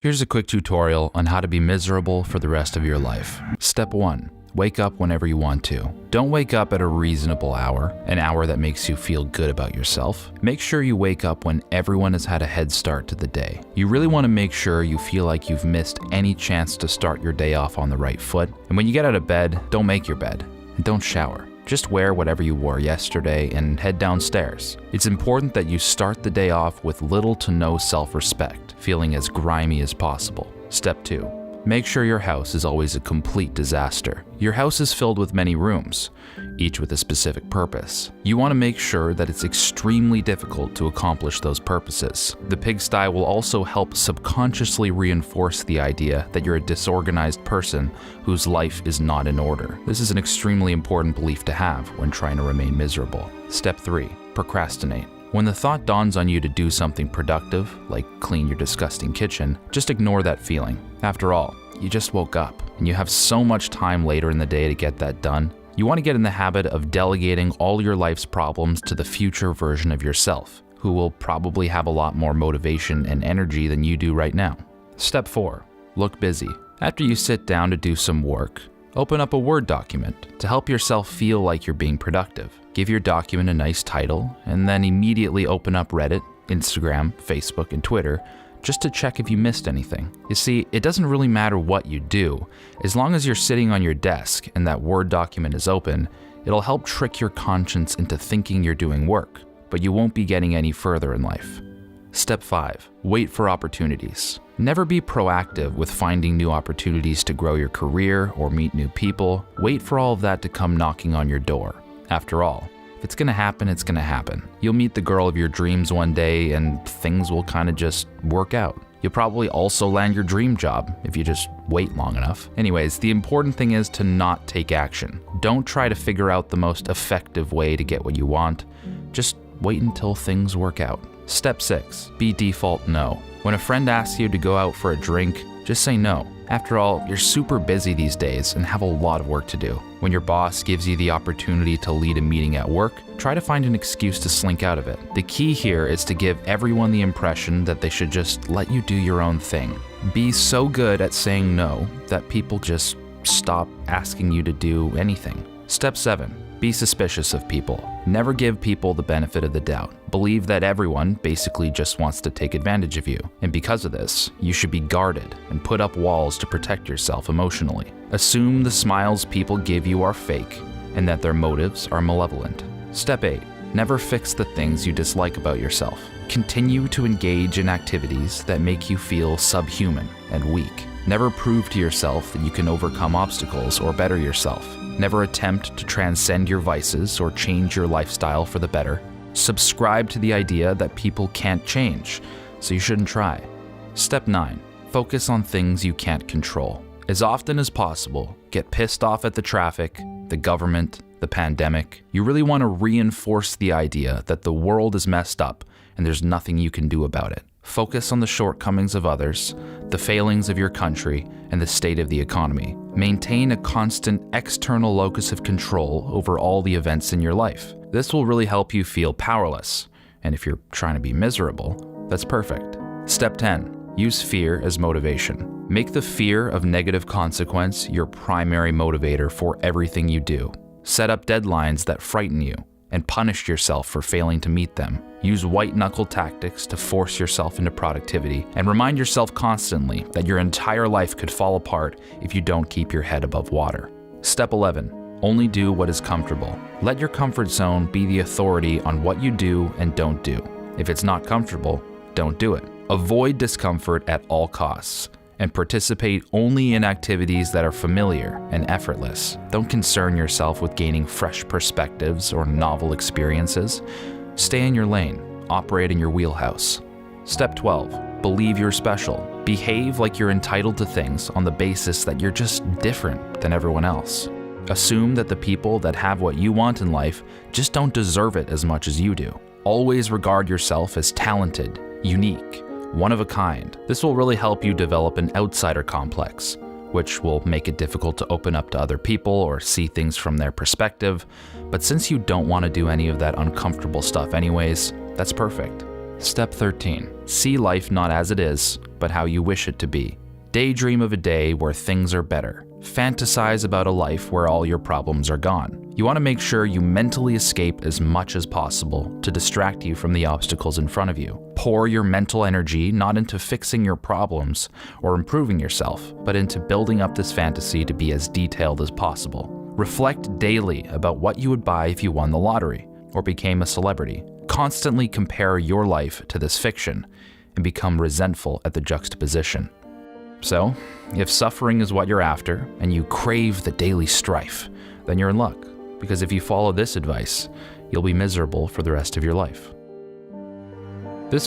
Here's a quick tutorial on how to be miserable for the rest of your life. Step 1. Wake up whenever you want to. Don't wake up at a reasonable hour, an hour that makes you feel good about yourself. Make sure you wake up when everyone has had a head start to the day. You really want to make sure you feel like you've missed any chance to start your day off on the right foot. And when you get out of bed, don't make your bed and don't shower. Just wear whatever you wore yesterday and head downstairs. It's important that you start the day off with little to no self-respect, feeling as grimy as possible. Step 2. Make sure your house is always a complete disaster. Your house is filled with many rooms, each with a specific purpose. You want to make sure that it's extremely difficult to accomplish those purposes. The pigsty will also help subconsciously reinforce the idea that you're a disorganized person whose life is not in order. This is an extremely important belief to have when trying to remain miserable. Step 3. Procrastinate. When the thought dawns on you to do something productive, like clean your disgusting kitchen, just ignore that feeling. After all, you just woke up, and you have so much time later in the day to get that done. You want to get in the habit of delegating all your life's problems to the future version of yourself, who will probably have a lot more motivation and energy than you do right now. Step 4. Look busy. After you sit down to do some work, open up a Word document to help yourself feel like you're being productive. Give your document a nice title, and then immediately open up Reddit, Instagram, Facebook, and Twitter just to check if you missed anything. You see, it doesn't really matter what you do. As long as you're sitting on your desk and that Word document is open, it'll help trick your conscience into thinking you're doing work, but you won't be getting any further in life. Step 5. Wait for opportunities. Never be proactive with finding new opportunities to grow your career or meet new people. Wait for all of that to come knocking on your door. After all, if it's gonna happen, it's gonna happen. You'll meet the girl of your dreams one day and things will kind of just work out. You'll probably also land your dream job if you just wait long enough. Anyways, the important thing is to not take action. Don't try to figure out the most effective way to get what you want. Just wait until things work out. Step 6. Be default no. When a friend asks you to go out for a drink, just say no. After all, you're super busy these days and have a lot of work to do. When your boss gives you the opportunity to lead a meeting at work, try to find an excuse to slink out of it. The key here is to give everyone the impression that they should just let you do your own thing. Be so good at saying no that people just stop asking you to do anything. Step 7. Be suspicious of people. Never give people the benefit of the doubt. Believe that everyone basically just wants to take advantage of you. And because of this, you should be guarded and put up walls to protect yourself emotionally. Assume the smiles people give you are fake and that their motives are malevolent. Step 8. Never fix the things you dislike about yourself. Continue to engage in activities that make you feel subhuman and weak. Never prove to yourself that you can overcome obstacles or better yourself. Never attempt to transcend your vices or change your lifestyle for the better. Subscribe to the idea that people can't change, so you shouldn't try. Step 9. Focus on things you can't control. As often as possible, get pissed off at the traffic, the government, the pandemic. You really want to reinforce the idea that the world is messed up and there's nothing you can do about it. Focus on the shortcomings of others, the failings of your country, and the state of the economy. Maintain a constant external locus of control over all the events in your life. This will really help you feel powerless. And if you're trying to be miserable, that's perfect. Step 10. Use fear as motivation. Make the fear of negative consequence your primary motivator for everything you do. Set up deadlines that frighten you and punish yourself for failing to meet them. Use white-knuckle tactics to force yourself into productivity, and remind yourself constantly that your entire life could fall apart if you don't keep your head above water. Step 11. Only do what is comfortable. Let your comfort zone be the authority on what you do and don't do. If it's not comfortable, don't do it. Avoid discomfort at all costs, and participate only in activities that are familiar and effortless. Don't concern yourself with gaining fresh perspectives or novel experiences. Stay in your lane, operate in your wheelhouse. Step 12. Believe you're special. Behave like you're entitled to things on the basis that you're just different than everyone else. Assume that the people that have what you want in life just don't deserve it as much as you do. Always regard yourself as talented, unique, one of a kind. This will really help you develop an outsider complex, which will make it difficult to open up to other people or see things from their perspective. But since you don't want to do any of that uncomfortable stuff anyways, that's perfect. Step 13. See life not as it is, but how you wish it to be. Daydream of a day where things are better. Fantasize about a life where all your problems are gone. You want to make sure you mentally escape as much as possible to distract you from the obstacles in front of you. Pour your mental energy not into fixing your problems or improving yourself, but into building up this fantasy to be as detailed as possible. Reflect daily about what you would buy if you won the lottery or became a celebrity. Constantly compare your life to this fiction and become resentful at the juxtaposition. So, if suffering is what you're after and you crave the daily strife, then you're in luck, because if you follow this advice, you'll be miserable for the rest of your life.